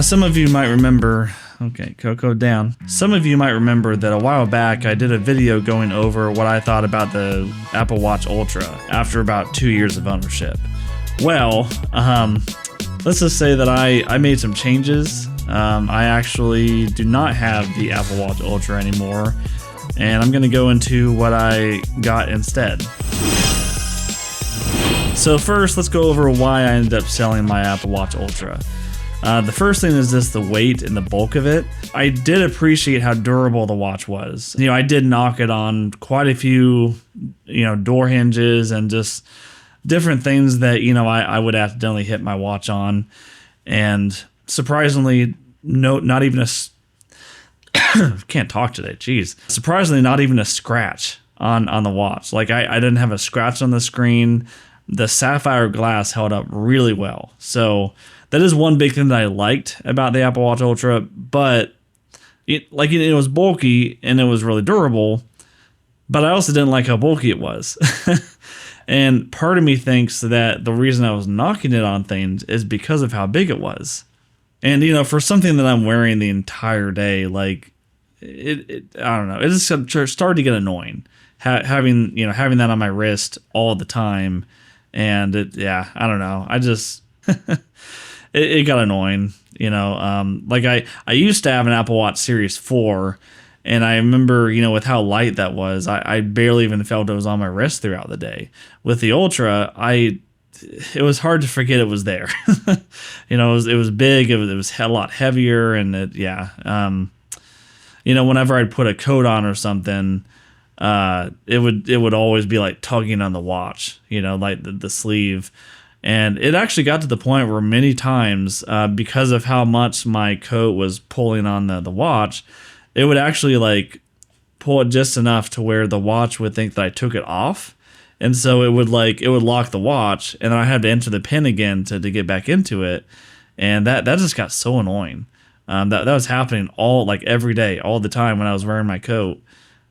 Some of you might remember, okay, Coco down. Some of you might remember that a while back I did a video going over what I thought about the Apple Watch Ultra after about 2 years of ownership. Well, let's just say that I made some changes. I actually do not have the Apple Watch Ultra anymore, and I'm going to go into what I got instead. So first, let's go over why I ended up selling my Apple Watch Ultra. The first thing is just the weight and the bulk of it. I did appreciate how durable the watch was. I did knock it on quite a few, door hinges and just different things that, I would accidentally hit my watch on. And surprisingly, not even a, can't talk today, jeez. Surprisingly, not even a scratch on the watch. Like I didn't have a scratch on the screen. The sapphire glass held up really well. So that is one big thing that I liked about the Apple Watch Ultra, but it was bulky and it was really durable, but I also didn't like how bulky it was. And part of me thinks that the reason I was knocking it on things is because of how big it was. And, for something that I'm wearing the entire day, like I don't know, it just started to get annoying having that on my wrist all the time. And I don't know. I just, it got annoying, like I used to have an Apple Watch Series 4, and I remember, with how light that was, I barely even felt it was on my wrist throughout the day. With the Ultra, it was hard to forget it was there. It was big, it was a lot heavier, and whenever I'd put a coat on or something, it would always be like tugging on the watch, like the sleeve. And it actually got to the point where many times, because of how much my coat was pulling on the watch, it would actually like pull it just enough to where the watch would think that I took it off. And so it would lock the watch, and then I had to enter the pin again to get back into it. And that just got so annoying. That was happening every day, all the time when I was wearing my coat.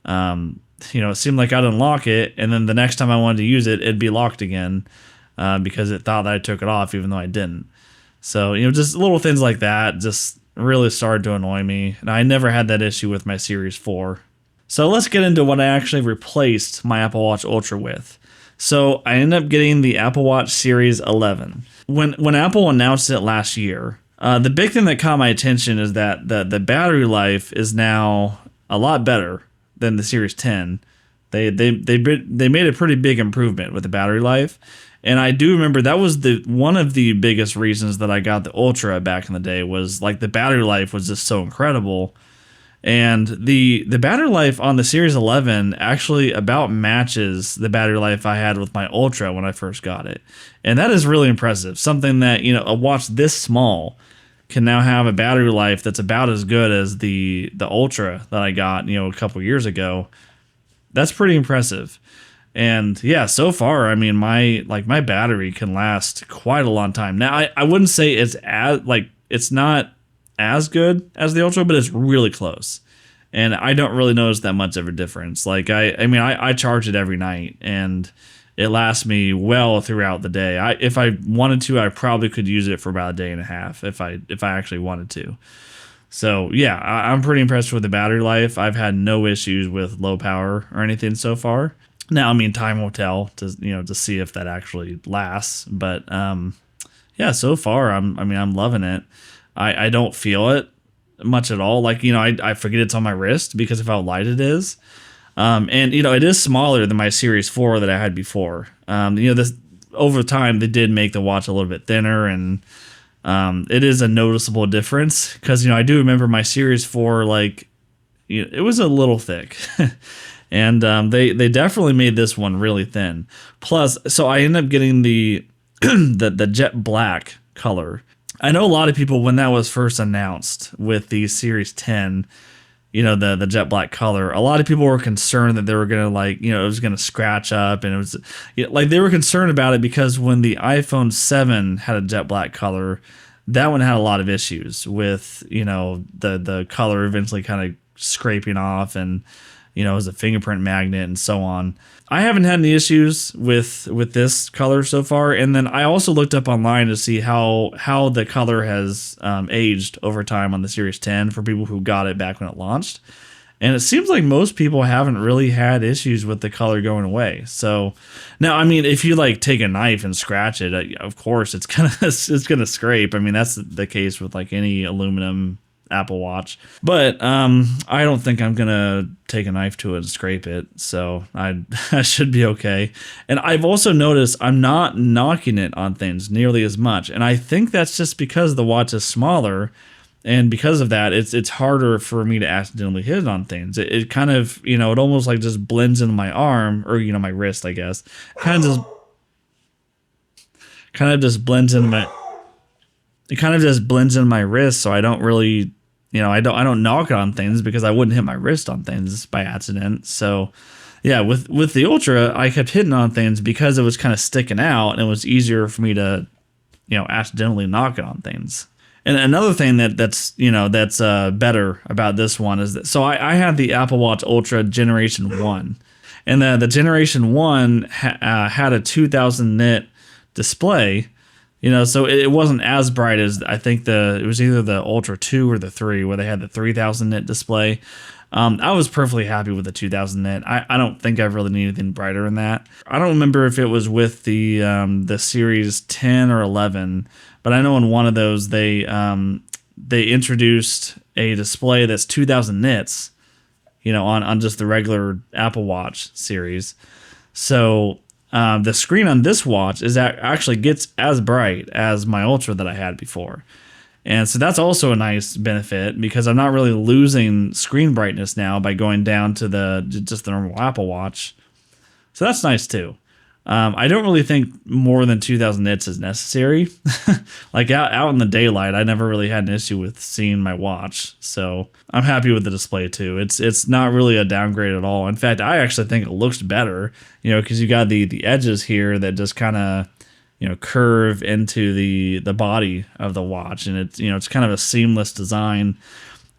It seemed like I'd unlock it, and then the next time I wanted to use it, it'd be locked again, because it thought that I took it off, even though I didn't. So, just little things like that just really started to annoy me. And I never had that issue with my Series 4. So let's get into what I actually replaced my Apple Watch Ultra with. So I ended up getting the Apple Watch Series 11. When Apple announced it last year, the big thing that caught my attention is that the battery life is now a lot better than the Series 10. They made a pretty big improvement with the battery life. And I do remember that was one of the biggest reasons that I got the Ultra back in the day, was like the battery life was just so incredible. And the battery life on the Series 11 actually about matches the battery life I had with my Ultra when I first got it. And that is really impressive. Something that, a watch this small can now have a battery life that's about as good as the Ultra that I got, a couple years ago. That's pretty impressive. And yeah, so far, I mean, my battery can last quite a long time. Now, I wouldn't say it's not as good as the Ultra, but it's really close. And I don't really notice that much of a difference. Like I charge it every night, and it lasts me well throughout the day. If I wanted to, I probably could use it for about a day and a half if I actually wanted to. So yeah, I'm pretty impressed with the battery life. I've had no issues with low power or anything so far. Now, I mean, time will tell to see if that actually lasts. But yeah, so far I'm loving it. I don't feel it much at all. Like, I forget it's on my wrist because of how light it is. And it is smaller than my Series 4 that I had before. This over time they did make the watch a little bit thinner, and it is a noticeable difference because I do remember my Series 4, it was a little thick. And they definitely made this one really thin. Plus, so I ended up getting the the jet black color. I know a lot of people, when that was first announced with the Series 10, the jet black color, a lot of people were concerned that they were going to it was going to scratch up, and it was they were concerned about it because when the iPhone 7 had a jet black color, that one had a lot of issues with, the color eventually kind of scraping off, and as a fingerprint magnet and so on. I haven't had any issues with this color so far. And then I also looked up online to see how the color has aged over time on the Series 10 for people who got it back when it launched. And it seems like most people haven't really had issues with the color going away. So now, I mean, if you like take a knife and scratch it, of course it's gonna scrape. I mean, that's the case with like any aluminum Apple Watch. But I don't think I'm gonna take a knife to it and scrape it. So I should be okay. And I've also noticed I'm not knocking it on things nearly as much. And I think that's just because the watch is smaller. And because of that, it's harder for me to accidentally hit on things. It kind of, it almost like just blends into my arm or, my wrist, I guess. Kind of just blends into my wrist. So I don't really, I don't knock it on things because I wouldn't hit my wrist on things by accident. So yeah, with the Ultra, I kept hitting on things because it was kind of sticking out and it was easier for me to, accidentally knock it on things. And another thing that's better about this one is that, so I had the Apple Watch Ultra Generation 1, and the Generation 1 had a 2000 nit display, so it wasn't as bright as I think it was either the Ultra 2 or the 3 where they had the 3000 nit display. I was perfectly happy with the 2000 nit. I don't think I really need anything brighter than that. I don't remember if it was with the Series 10 or 11, but I know in one of those they introduced a display that's 2000 nits, on just the regular Apple Watch series. So the screen on this watch actually gets as bright as my Ultra that I had before. And so that's also a nice benefit because I'm not really losing screen brightness now by going down to just the normal Apple Watch. So that's nice too. I don't really think more than 2000 nits is necessary. Like out in the daylight, I never really had an issue with seeing my watch. So I'm happy with the display too. It's not really a downgrade at all. In fact, I actually think it looks better, because you got the edges here that just kind of, curve into the body of the watch. And it's kind of a seamless design.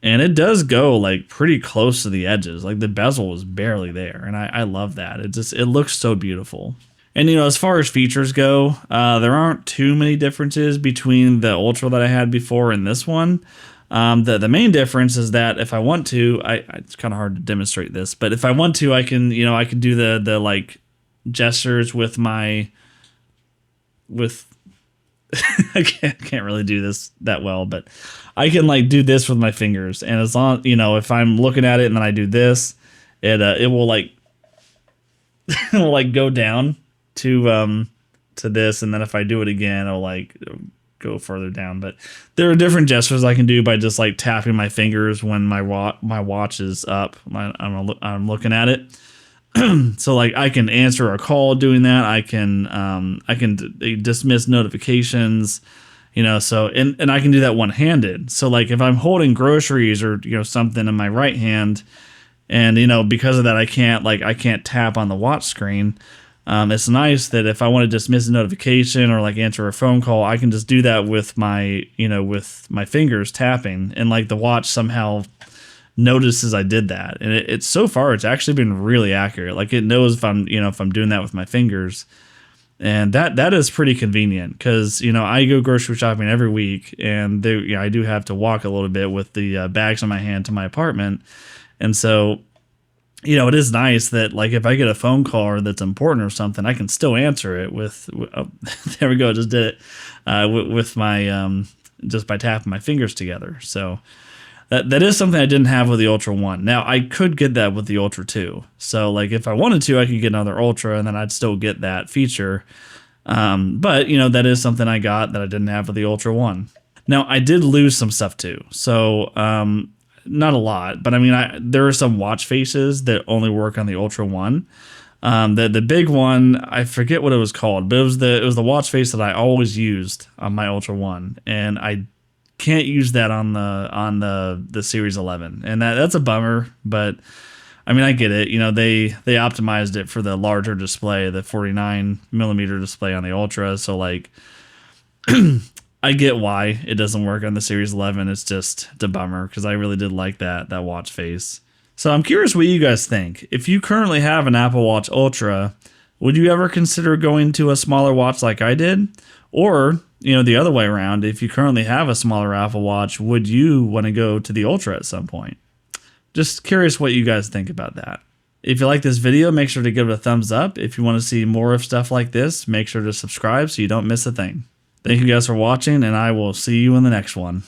And it does go like pretty close to the edges. Like the bezel is barely there. And I love that. It looks so beautiful. And, as far as features go, there aren't too many differences between the Ultra that I had before and this one. The main difference is that if I want to, it's kind of hard to demonstrate this, but if I want to, I can do the like gestures with I can't really do this that well, but I can like do this with my fingers. And as long, if I'm looking at it and then I do this, it will like, it will like go down to this, and then if I do it again, it'll like go further down. But there are different gestures I can do by just like tapping my fingers when my watch is up. I'm looking at it. So like I can answer a call doing that. I can dismiss notifications, so and I can do that one-handed. So like if I'm holding groceries or something in my right hand, and because of that I can't tap on the watch screen. It's nice that if I want to dismiss a notification or like answer a phone call, I can just do that with my fingers tapping, and like the watch somehow notices I did that. And it's so far it's actually been really accurate. Like it knows if I'm doing that with my fingers. And that is pretty convenient because, I go grocery shopping every week, and I do have to walk a little bit with the bags in my hand to my apartment. And so, it is nice that like if I get a phone call that's important or something, I can still answer it with there we go, I just did it with my just by tapping my fingers together. So that is something I didn't have with the Ultra 1. Now I could get that with the Ultra 2. So like if I wanted to, I could get another Ultra and then I'd still get that feature. But that is something I got that I didn't have with the Ultra 1. Now I did lose some stuff too. So not a lot, but I mean, there are some watch faces that only work on the Ultra 1. The big one, I forget what it was called, but it was the watch face that I always used on my Ultra 1, and I can't use that on the Series 11, and that's a bummer. But I mean, I get it. They optimized it for the larger display, the 49 millimeter display on the Ultra. So like, I get why it doesn't work on the Series 11. It's just a bummer because I really did like that watch face. So I'm curious what you guys think. If you currently have an Apple Watch Ultra, would you ever consider going to a smaller watch like I did? Or, the other way around, if you currently have a smaller Apple Watch, would you want to go to the Ultra at some point? Just curious what you guys think about that. If you like this video, make sure to give it a thumbs up. If you want to see more of stuff like this, make sure to subscribe so you don't miss a thing. Thank you guys for watching, and I will see you in the next one.